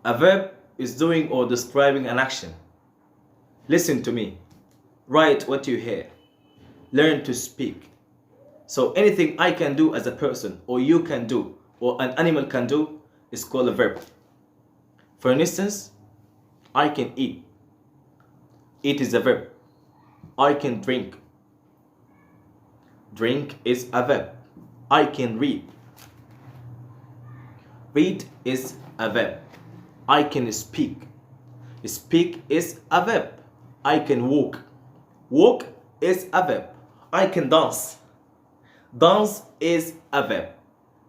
A verb is doing or describing an action. Listen to me. Write what you hear. Learn to speak. So anything I can do as a person, or you can do, or an animal can do, is called a verb. For instance, I can eat. Eat is a verb. I can drink. Drink is a verb. I can read. Read is a verb. I can speak. Speak is a verb. I can walk. Walk is a verb. I can dance. Dance is a verb.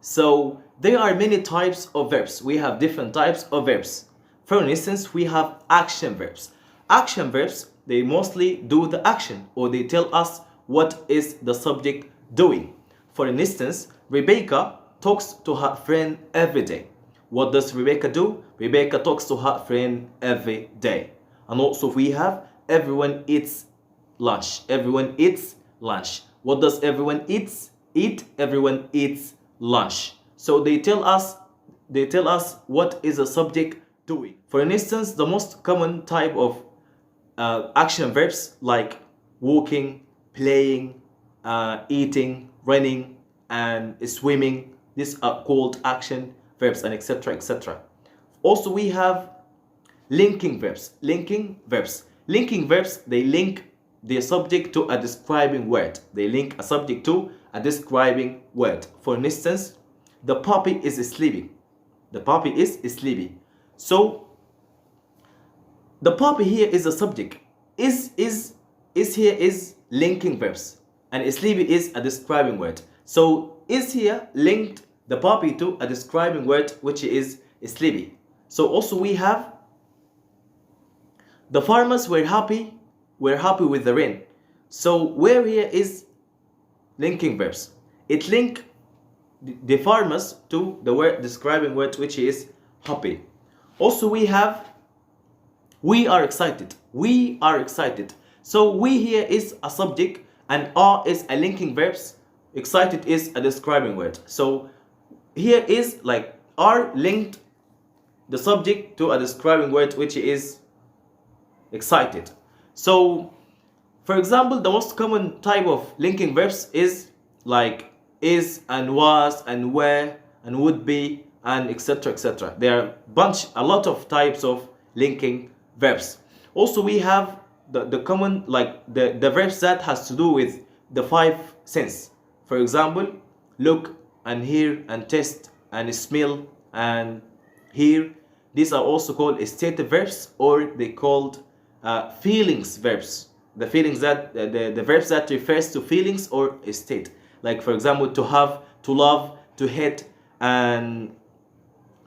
So there are many types of verbs. We have different types of verbs. For instance, we have action verbs. Action verbs, they mostly do the action, or they tell us what is the subject doing. For instance, Rebecca talks to her friend every day. What does Rebecca do? Rebecca talks to her friend every day. And also we have everyone eats lunch. Everyone eats lunch. What does everyone eat? Everyone eats lunch. So they tell us what is the subject doing. For instance, the most common type of action verbs like walking, playing, eating, running, and swimming, these are called action verbs, and etc. etc. Also we have linking verbs. Linking verbs, they link the subject to a describing word. They link a subject to a describing word. For instance, the puppy is sleeping. The puppy is sleepy. So the puppy here is the subject. Is here is linking verbs, and sleepy is a describing word. So is here linked the puppy to a describing word, which is sleepy. So also we have the farmers were happy with the rain. So where here is linking verbs. It link the farmers to the word describing word, which is happy. Also we have we are excited. We are excited. So we here is a subject and are is a linking verbs. Excited is a describing word. So here is like are linked the subject to a describing word, which is excited. So for example, the most common type of linking verbs is like is and was and were and would be and etc. etc. There are a lot of types of linking verbs. Also we have the common like the verbs that has to do with the five senses. For example, look and hear and taste and smell and hear. These are also called stative verbs, or they called feelings verbs. The feelings that the verbs that refers to feelings or a state. Like for example, to have, to love, to hate, and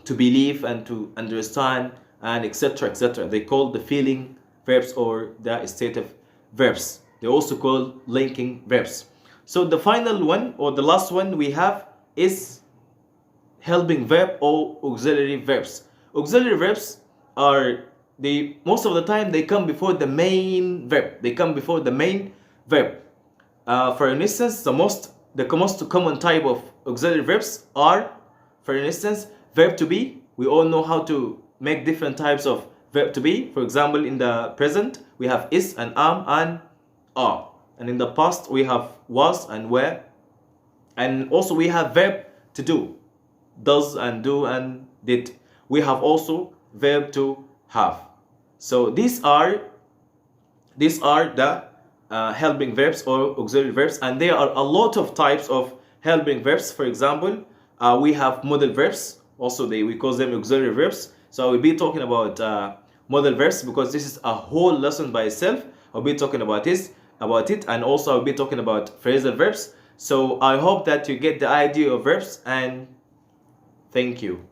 to believe, and to understand, and etc. etc. They call the feeling verbs or the stative verbs. They also call linking verbs. So the final one or the last one we have is helping verb or auxiliary verbs. Auxiliary verbs are most of the time they come before the main verb. They come before the main verb. For instance, the most common type of auxiliary verbs are, for instance, verb to be. We all know how to make different types of verb to be. For example, in the present we have is and am and are, and in the past we have was and were, and also we have verb to do, does and do and did. We have also verb to have. So these are the helping verbs or auxiliary verbs, and there are a lot of types of helping verbs. For example, we have modal verbs. Also we call them auxiliary verbs. So I will be talking about modal verbs because this is a whole lesson by itself. I'll be talking about it, and also I'll be talking about phrasal verbs. So I hope that you get the idea of verbs, and thank you.